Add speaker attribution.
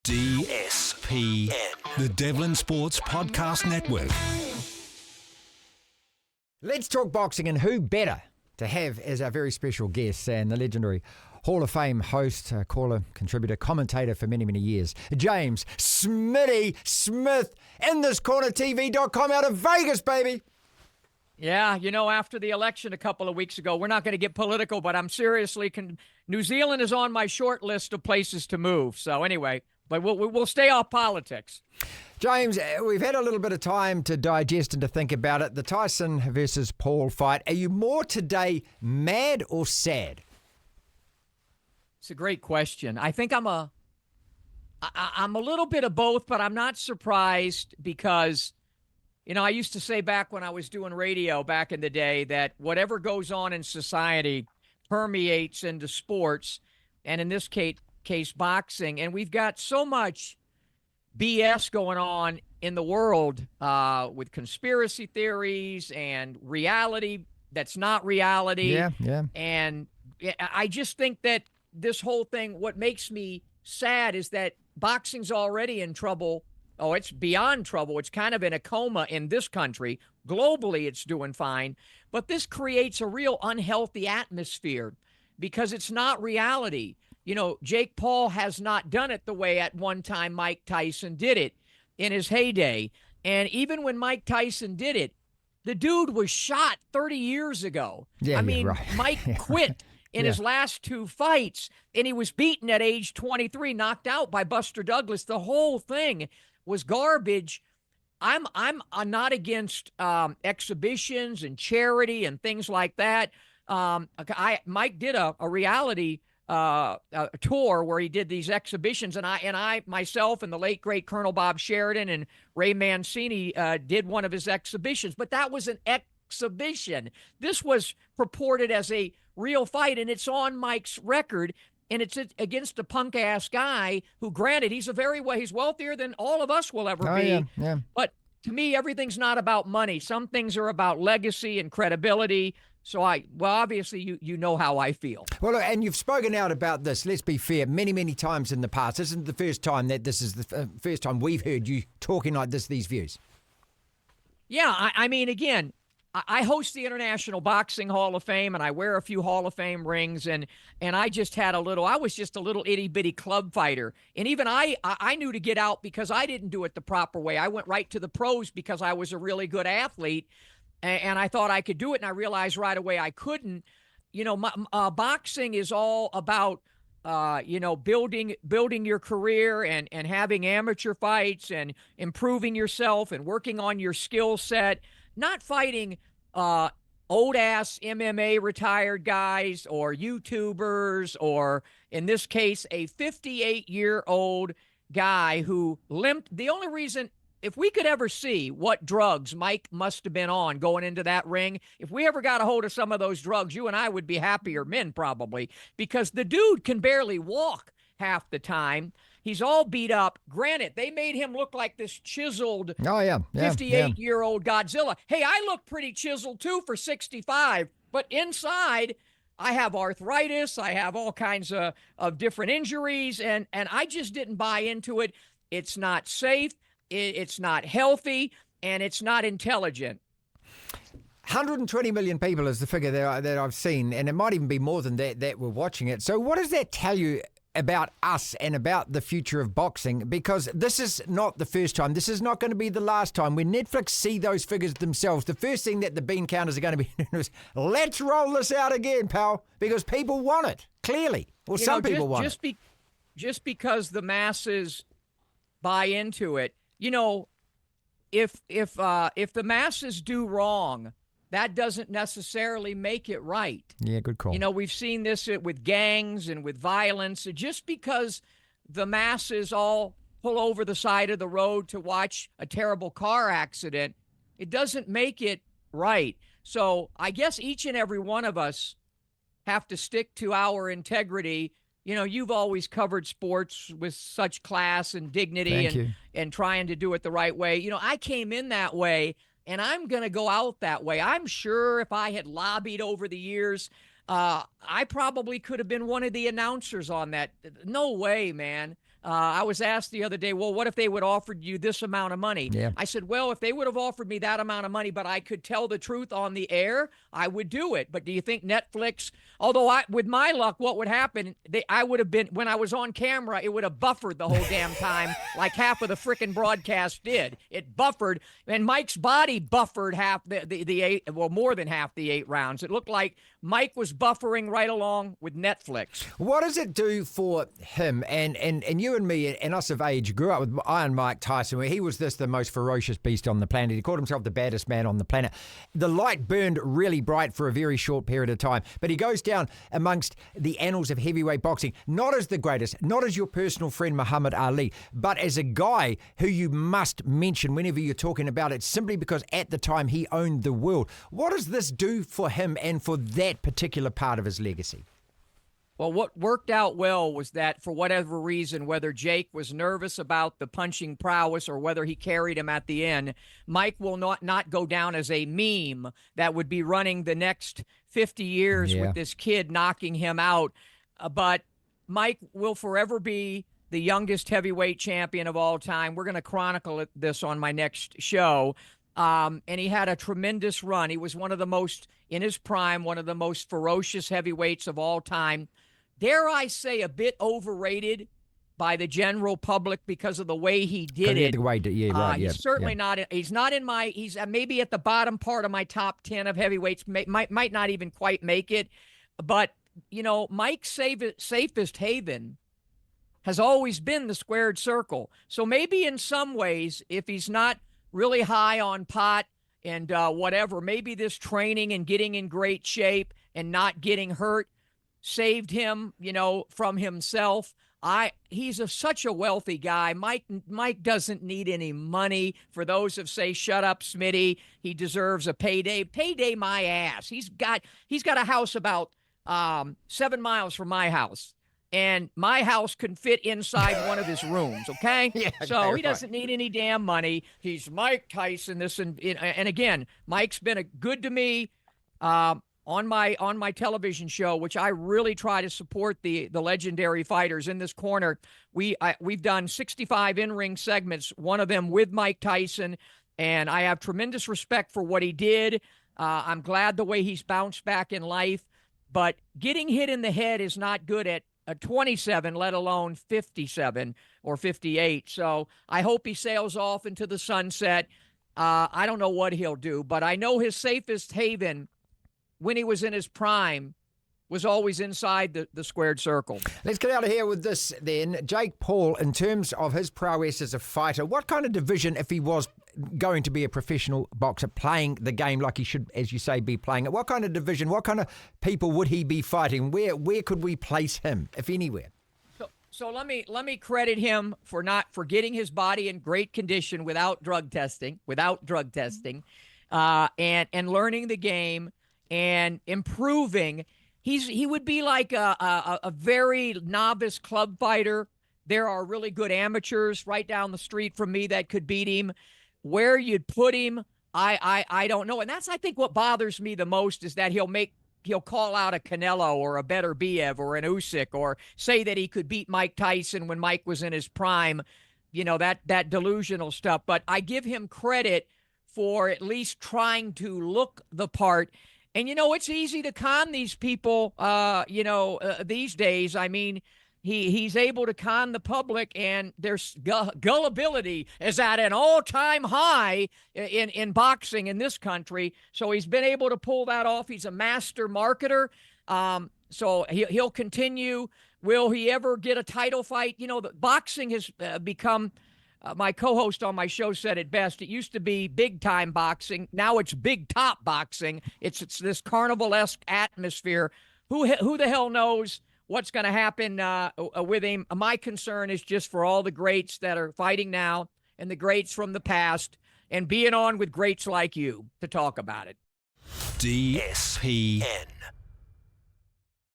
Speaker 1: DSPN, the Devlin Sports Podcast Network.
Speaker 2: Let's talk boxing, and who better to have as our very special guest than the legendary Hall of Fame host, caller, contributor, commentator for many, many years, James Smitty Smith, in this corner TV.com out of Vegas, baby.
Speaker 3: Yeah, you know, after the election a couple of weeks ago, we're not going to get political, but I'm seriously, New Zealand is on my short list of places to move. So anyway, but we'll stay off politics.
Speaker 2: James, we've had a little bit of time to digest and to think about it. The Tyson versus Paul fight. Are you more today mad or sad?
Speaker 3: It's a great question. I think I'm a little bit of both, but I'm not surprised because, you know, I used to say back when I was doing radio back in the day that whatever goes on in society permeates into sports, and in this case boxing. And we've got so much BS going on in the world with conspiracy theories and reality that's not reality.
Speaker 2: Yeah.
Speaker 3: And I just think that this whole thing, what makes me sad is that boxing's already in trouble. Oh, it's beyond trouble. It's kind of in a coma in this country. Globally, it's doing fine. But this creates a real unhealthy atmosphere because it's not reality. You know, Jake Paul has not done it the way at one time Mike Tyson did it in his heyday. And even when Mike Tyson did it, the dude was shot 30 years ago.
Speaker 2: Yeah,
Speaker 3: I mean,
Speaker 2: right.
Speaker 3: Mike quit in his last two fights, and he was beaten at age 23, knocked out by Buster Douglas. The whole thing was garbage. I'm not against exhibitions and charity and things like that. Mike did a reality tour where he did these exhibitions, and I myself and the late great Colonel Bob Sheridan and Ray Mancini did one of his exhibitions, but that was an exhibition. This was purported as a real fight, and it's on Mike's record, and it's against a punk-ass guy who, granted, he's wealthier than all of us will ever be.
Speaker 2: Yeah.
Speaker 3: But to me, everything's not about money. Some things are about legacy and credibility. So obviously you know how I feel.
Speaker 2: Well, and you've spoken out about this, let's be fair, many, many times in the past. This isn't the first time this is the first time we've heard you talking like this, these views.
Speaker 3: Yeah, I mean, again, I host the International Boxing Hall of Fame, and I wear a few Hall of Fame rings, and I was just a little itty-bitty club fighter. And even I knew to get out because I didn't do it the proper way. I went right to the pros because I was a really good athlete, and I thought I could do it, and I realized right away I couldn't. You know, boxing is all about, building your career and having amateur fights and improving yourself and working on your skill set, not fighting old-ass MMA retired guys or YouTubers or, in this case, a 58-year-old guy who limped. The only reason, if we could ever see what drugs Mike must have been on going into that ring, if we ever got a hold of some of those drugs, you and I would be happier men probably, because the dude can barely walk half the time. He's all beat up. Granted, they made him look like this chiseled 58-year-old Godzilla. Hey, I look pretty chiseled too for 65, but inside I have arthritis. I have all kinds of different injuries, and I just didn't buy into it. It's not safe. It's not healthy, and it's not intelligent.
Speaker 2: 120 million people is the figure that I've seen, and it might even be more than that were watching it. So what does that tell you about us and about the future of boxing? Because this is not the first time. This is not going to be the last time. When Netflix see those figures themselves, the first thing that the bean counters are going to be is, let's roll this out again, pal, because people want it, clearly. Or some people want it.
Speaker 3: Just because the masses buy into it, you know, if the masses do wrong, that doesn't necessarily make it right.
Speaker 2: Yeah, good call.
Speaker 3: You know, we've seen this with gangs and with violence. Just because the masses all pull over the side of the road to watch a terrible car accident, it doesn't make it right. So I guess each and every one of us have to stick to our integrity. You know, you've always covered sports with such class and dignity and trying to do it the right way. You know, I came in that way, and I'm going to go out that way. I'm sure if I had lobbied over the years, I probably could have been one of the announcers on that. No way, man. I was asked the other day, well, what if they would offer you this amount of money?
Speaker 2: Yeah.
Speaker 3: I said, well, if they would have offered me that amount of money, but I could tell the truth on the air, I would do it. But do you think Netflix, although with my luck, what would happen, I would have been, when I was on camera, it would have buffered the whole damn time like half of the frickin' broadcast did. It buffered, and Mike's body buffered half the eight, well, more than half the 8 rounds. It looked like Mike was buffering right along with Netflix.
Speaker 2: What does it do for him? And you and me and us of age grew up with Iron Mike Tyson, where he was the most ferocious beast on the planet. He called himself the baddest man on the planet. The light burned really bright for a very short period of time, but he goes down amongst the annals of heavyweight boxing, not as the greatest, not as your personal friend Muhammad Ali, but as a guy who you must mention whenever you're talking about it, simply because at the time he owned the world. What does this do for him and for that particular part of his legacy?
Speaker 3: Well, what worked out well was that for whatever reason, whether Jake was nervous about the punching prowess or whether he carried him at the end, Mike will not go down as a meme that would be running the next 50 years with this kid knocking him out. But Mike will forever be the youngest heavyweight champion of all time. We're going to chronicle this on my next show. And he had a tremendous run. He was one of the most, in his prime, one of the most ferocious heavyweights of all time. Dare I say, a bit overrated by the general public because of the way he did it. He's certainly not. He's not in my. He's maybe at the bottom part of my top 10 of heavyweights. Might not even quite make it. But you know, Mike's safest haven has always been the squared circle. So maybe in some ways, if he's not really high on pot and whatever, maybe this training and getting in great shape and not getting hurt saved him, you know, from himself. He's such a wealthy guy. Mike doesn't need any money. For those who say, shut up, Smitty, he deserves a payday. Payday my ass. He's got a house about 7 miles from my house. And my house can fit inside one of his rooms, okay? So he doesn't need any damn money. He's Mike Tyson. And again, Mike's been good to me on my television show, which I really try to support the legendary fighters in this corner. We've done 65 in-ring segments, one of them with Mike Tyson, and I have tremendous respect for what he did. I'm glad the way he's bounced back in life, but getting hit in the head is not good at 27, let alone 57 or 58. So I hope he sails off into the sunset. I don't know what he'll do, but I know his safest haven when he was in his prime was always inside the squared circle.
Speaker 2: Let's get out of here with this then. Jake Paul, in terms of his prowess as a fighter, what kind of division, if he was going to be a professional boxer playing the game like he should, as you say, be playing it, what kind of division, what kind of people would he be fighting? Where could we place him, if anywhere?
Speaker 3: So let me credit him for getting his body in great condition without drug testing, and learning the game and improving. He would be like a very novice club fighter. There are really good amateurs right down the street from me that could beat him. Where you'd put him, I don't know. And that's, I think, what bothers me the most is that he'll call out a Canelo or a Beterbiev or an Usyk, or say that he could beat Mike Tyson when Mike was in his prime. You know, that delusional stuff. But I give him credit for at least trying to look the part. And, you know, it's easy to con these people, these days. I mean, he's able to con the public, and their gullibility is at an all-time high in boxing in this country. So he's been able to pull that off. He's a master marketer. So he'll continue. Will he ever get a title fight? You know, the boxing has become... my co-host on my show said it best. It used to be big-time boxing. Now it's big-top boxing. It's this carnival-esque atmosphere. Who the hell knows what's going to happen with him? My concern is just for all the greats that are fighting now and the greats from the past, and being on with greats like you to talk about it.
Speaker 1: DSPN.